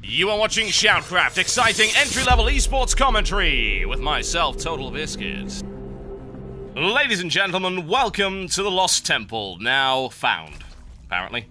You are watching SHOUTcraft, exciting entry-level esports commentary with myself, Total Biscuit. Ladies and gentlemen, welcome to the Lost Temple, now found, apparently.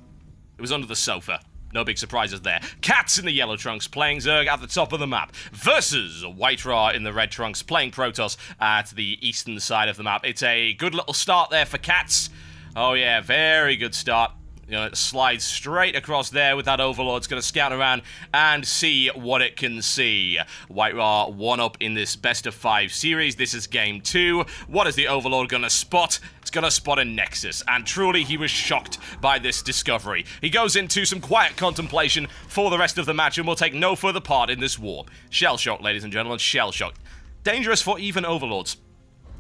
It was under the sofa. No big surprises there. Catz in the yellow trunks playing Zerg at the top of the map versus Whitera in the red trunks playing Protoss at the eastern side of the map. It's a good little start there for Catz. Oh yeah, very good start. You know, it slides straight across there with that Overlord. It's going to scout around and see what it can see. Whitera 1-up in this best-of-5 series. This is game 2. What is the Overlord going to spot? It's going to spot a Nexus, and truly he was shocked by this discovery. He goes into some quiet contemplation for the rest of the match and will take no further part in this war. Shell shock, ladies and gentlemen, shell shock. Dangerous for even Overlords.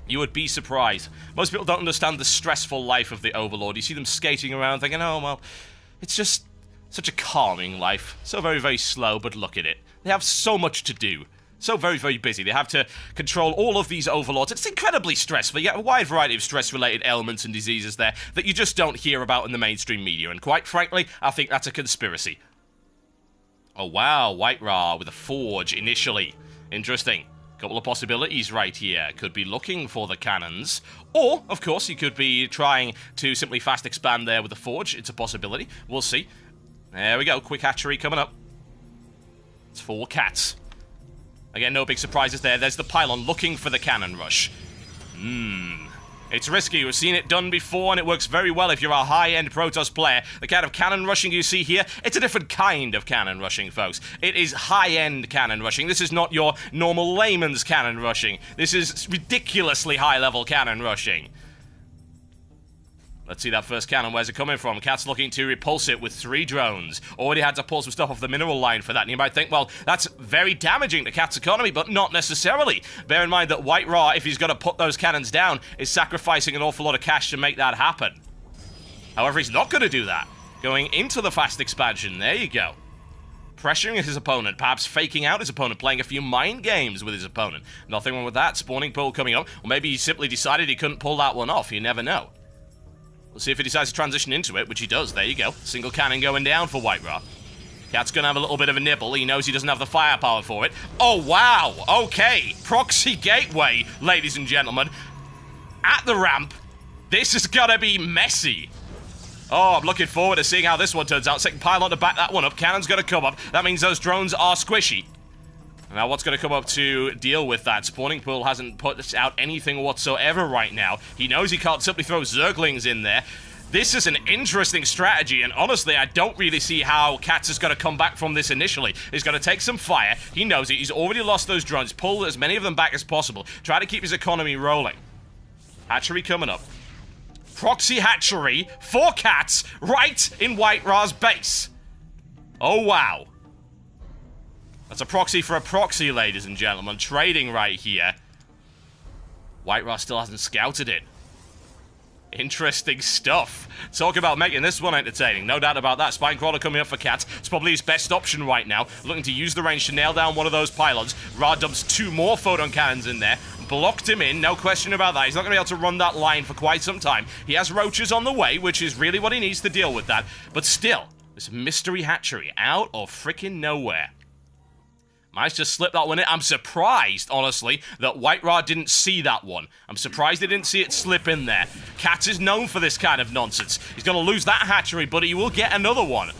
You would be surprised. Most people don't understand the stressful life of the Overlord. You see them skating around thinking, oh, well, it's just such a calming life. So very, very slow, but look at it. They have so much to do. So very, very busy. They have to control all of these Overlords. It's incredibly stressful. You get a wide variety of stress-related ailments and diseases there that you just don't hear about in the mainstream media. And quite frankly, I think that's a conspiracy. Oh, wow. Whitera with a Forge initially. Interesting. Couple of possibilities right here. Could be looking for the cannons, or, of course, he could be trying to simply fast expand there with the Forge. It's a possibility. We'll see. There we go. Quick hatchery coming up. It's for Catz. Again, no big surprises there. There's the pylon looking for the cannon rush. It's risky. We've seen it done before, and it works very well if you're a high-end Protoss player. The kind of cannon rushing you see here, it's a different kind of cannon rushing, folks. It is high-end cannon rushing. This is not your normal layman's cannon rushing. This is ridiculously high-level cannon rushing. Let's see that first cannon. Where's it coming from? Catz looking to repulse it with 3 drones. Already had to pull some stuff off the mineral line for that. And you might think, well, that's very damaging to Catz' economy, but not necessarily. Bear in mind that Whitera, if he's going to put those cannons down, is sacrificing an awful lot of cash to make that happen. However, he's not going to do that. Going into the fast expansion. There you go. Pressuring his opponent, perhaps faking out his opponent, playing a few mind games with his opponent. Nothing wrong with that. Spawning pool coming up. Or maybe he simply decided he couldn't pull that one off. You never know. We'll see if he decides to transition into it, which he does. There you go. Single cannon going down for Whitera. Cat's gonna have a little bit of a nibble. He knows he doesn't have the firepower for it. Oh, wow. Okay. Proxy gateway, ladies and gentlemen. At the ramp. This is gonna be messy. Oh, I'm looking forward to seeing how this one turns out. Second pylon to back that one up. Cannon's gonna come up. That means those drones are squishy. Now, what's going to come up to deal with that? Spawning Pool hasn't put out anything whatsoever right now. He knows he can't simply throw Zerglings in there. This is an interesting strategy, and honestly, I don't really see how Catz is going to come back from this initially. He's going to take some fire. He knows it. He's already lost those drones. Pull as many of them back as possible. Try to keep his economy rolling. Hatchery coming up. Proxy hatchery for Catz right in Whitera's base. Oh, wow. That's a proxy for a proxy, ladies and gentlemen. Trading right here. Whitera still hasn't scouted it. Interesting stuff. Talk about making this one entertaining. No doubt about that. Spinecrawler coming up for Catz. It's probably his best option right now. Looking to use the range to nail down one of those pylons. Ra dumps 2 more photon cannons in there. Blocked him in. No question about that. He's not going to be able to run that line for quite some time. He has roaches on the way, which is really what he needs to deal with that. But still, this mystery hatchery out of freaking nowhere. Managed to slip that one in. I'm surprised, honestly, that Whitera didn't see that one. I'm surprised he didn't see it slip in there. Catz is known for this kind of nonsense. He's going to lose that hatchery, but he will get another one.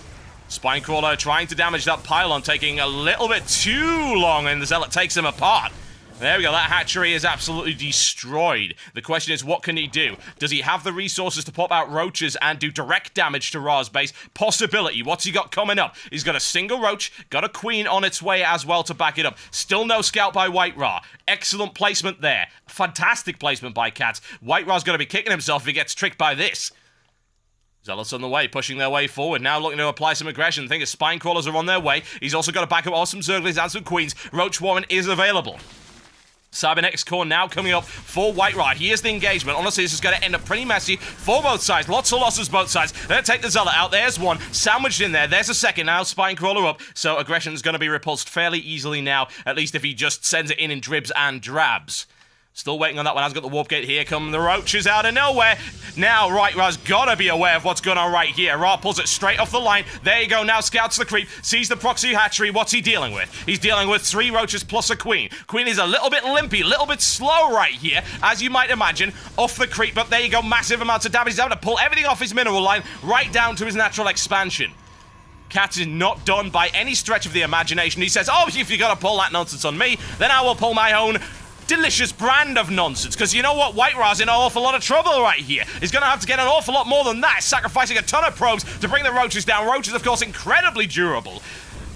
Spinecrawler trying to damage that pylon, taking a little bit too long, and the Zealot takes him apart. There we go, that hatchery is absolutely destroyed. The question is, what can he do? Does he have the resources to pop out roaches and do direct damage to Ra's base? Possibility. What's he got coming up? He's got a single roach, got a queen on its way as well to back it up. Still no scout by Whitera. Excellent placement there. Fantastic placement by Catz. Whitera's going to be kicking himself if he gets tricked by this. Zealots on the way, pushing their way forward. Now looking to apply some aggression. I think his Spinecrawlers are on their way. He's also got to back up awesome Zerglings and some queens. Roach Warren is available. Cybernetics core now coming up for Whitera. Here's the engagement. Honestly, this is going to end up pretty messy for both sides. Lots of losses both sides. They're going to take the Zealot out. There's one. Sandwiched in there. There's a second now. Spinecrawler up. So aggression is going to be repulsed fairly easily now. At least if he just sends it in dribs and drabs. Still waiting on that one. Has got the warp gate. Here come the roaches out of nowhere. Now, Whitera's gotta be aware of what's going on right here. Ra pulls it straight off the line. There you go. Now scouts the creep. Sees the proxy hatchery. What's he dealing with? He's dealing with 3 roaches plus a queen. Queen is a little bit limpy, a little bit slow right here, as you might imagine, off the creep. But there you go. Massive amounts of damage. He's able to pull everything off his mineral line right down to his natural expansion. Catz is not done by any stretch of the imagination. He says, oh, if you're gonna pull that nonsense on me, then I will pull my own delicious brand of nonsense, because you know what? Whitera's in an awful lot of trouble right here. He's going to have to get an awful lot more than that, sacrificing a ton of probes to bring the roaches down. Roaches, of course, incredibly durable.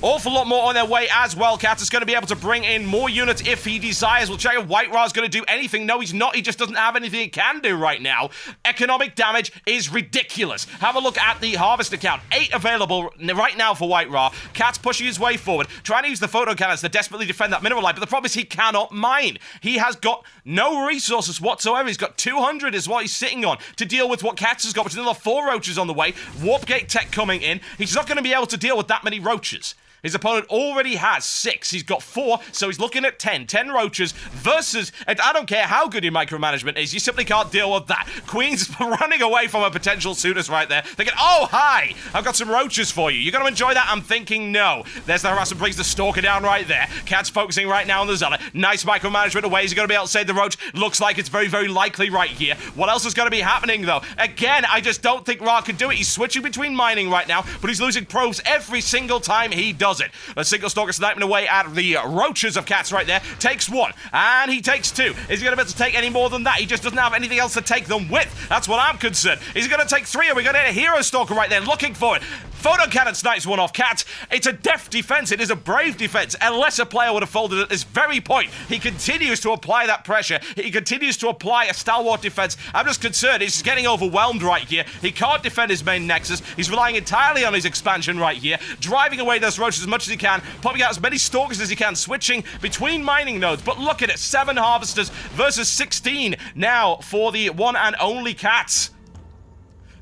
Awful lot more on their way as well. Catz is going to be able to bring in more units if he desires. We'll check if Whitera's going to do anything. No, he's not. He just doesn't have anything he can do right now. Economic damage is ridiculous. Have a look at the harvest account. 8 available right now for Whitera. Catz pushing his way forward, trying to use the photon cannons to desperately defend that mineral line. But the problem is he cannot mine. He has got no resources whatsoever. He's got 200 is what he's sitting on to deal with what Catz has got, which is another 4 roaches on the way. Warp gate tech coming in. He's not going to be able to deal with that many roaches. His opponent already has 6. He's got 4, so he's looking at 10. 10 roaches versus, and I don't care how good your micromanagement is, you simply can't deal with that. Queen's running away from a potential suitors right there, thinking, oh, hi, I've got some roaches for you. You're going to enjoy that? I'm thinking no. There's the harassment, brings the stalker down right there. Catz focusing right now on the Zealot. Nice micromanagement away. Is he going to be able to save the roach? Looks like it's very, very likely right here. What else is going to be happening, though? Again, I just don't think Ra can do it. He's switching between mining right now, but he's losing probes every single time he does it. A single stalker sniping away at the roaches of Catz right there. Takes 1, and he takes 2. Is he going to be able to take any more than that? He just doesn't have anything else to take them with. That's what I'm concerned. Is he going to take 3? Are we going to hit a hero stalker right there looking for it? Photon cannon snipes one off Catz. It's a deft defense. It is a brave defense. A lesser player would have folded at this very point. He continues to apply that pressure. He continues to apply a stalwart defense. I'm just concerned. He's getting overwhelmed right here. He can't defend his main nexus. He's relying entirely on his expansion right here, driving away those roaches as much as he can, popping out as many stalkers as he can, switching between mining nodes. But look at it. 7 harvesters versus 16 now for the one and only Catz.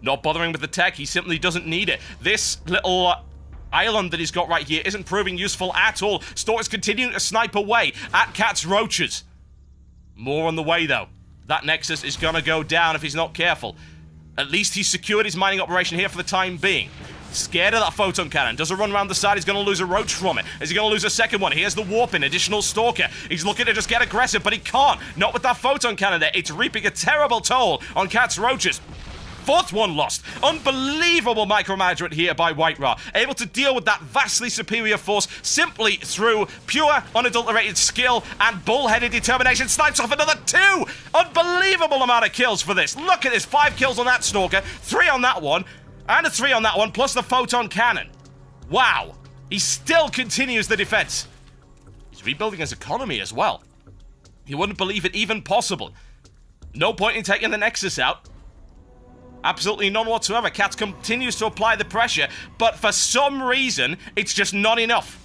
Not bothering with the tech, he simply doesn't need it. This little island that he's got right here isn't proving useful at all. Stalker's continuing to snipe away at Catz roaches. More on the way, though. That nexus is gonna go down if he's not careful. At least he's secured his mining operation here for the time being. Scared of that photon cannon. Does a run around the side. He's going to lose a roach from it. Is he going to lose a second one? Here's the warp in. Additional stalker. He's looking to just get aggressive, but he can't. Not with that photon cannon there. It's reaping a terrible toll on Catz roaches. 4th one lost. Unbelievable micromanagement here by Whitera. Able to deal with that vastly superior force simply through pure, unadulterated skill and bullheaded determination. Snipes off another 2. Unbelievable amount of kills for this. Look at this. 5 kills on that stalker, 3 on that one, and a 3 on that one, plus the photon cannon. Wow. He still continues the defense. He's rebuilding his economy as well. You wouldn't believe it even possible. No point in taking the nexus out. Absolutely none whatsoever. Catz continues to apply the pressure, but for some reason, it's just not enough.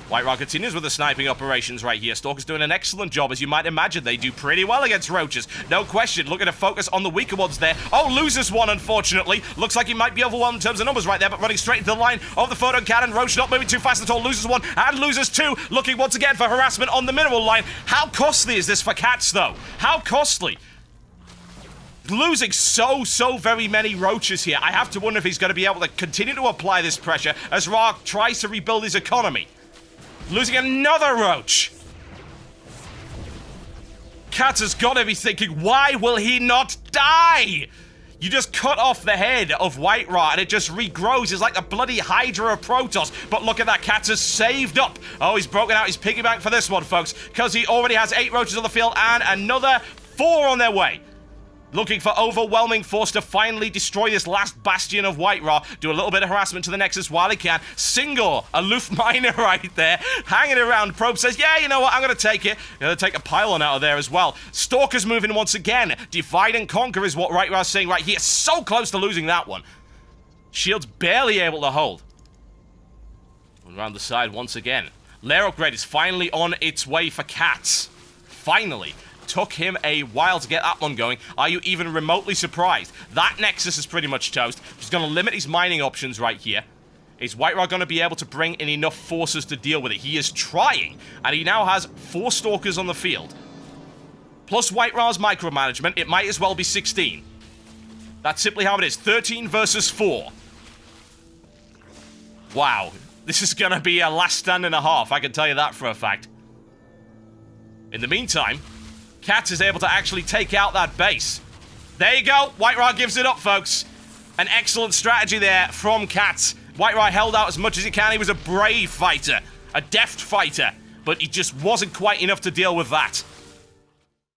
Whitera continues with the sniping operations right here. Stalker's doing an excellent job, as you might imagine. They do pretty well against roaches. No question. Looking to focus on the weaker ones there. Oh, loses one, unfortunately. Looks like he might be overwhelmed in terms of numbers right there, but running straight into the line of the photon cannon. Roach not moving too fast at all. Loses 1 and loses 2. Looking once again for harassment on the mineral line. How costly is this for Catz, though? How costly? Losing so very many roaches here. I have to wonder if he's going to be able to continue to apply this pressure as Ra tries to rebuild his economy. Losing another roach. Catz has got to be thinking, why will he not die? You just cut off the head of Whitera and it just regrows. It's like the bloody Hydra of Protoss. But look at that, Catz has saved up. Oh, he's broken out his piggy bank for this one, folks, because he already has 8 roaches on the field and another 4 on their way. Looking for overwhelming force to finally destroy this last bastion of Whitera. Do a little bit of harassment to the Nexus while he can. Single aloof miner right there. Hanging around. Probe says, yeah, you know what? I'm going to take it. Going to take a pylon out of there as well. Stalker's moving once again. Divide and conquer is what Whitera's saying right here. So close to losing that one. Shield's barely able to hold. Around the side once again. Lair upgrade is finally on its way for Catz. Finally. Took him a while to get that one going. Are you even remotely surprised? That Nexus is pretty much toast. He's going to limit his mining options right here. Is Whitera going to be able to bring in enough forces to deal with it? He is trying, and he now has 4 Stalkers on the field. plus Whitera's micromanagement, it might as well be 16. That's simply how it is. 13 versus 4. Wow. This is going to be a last stand and a half, I can tell you that for a fact. In the meantime, Catz is able to actually take out that base. There you go. Whitera gives it up, folks. An excellent strategy there from Catz. Whitera held out as much as he can. He was a brave fighter, a deft fighter, but he just wasn't quite enough to deal with that.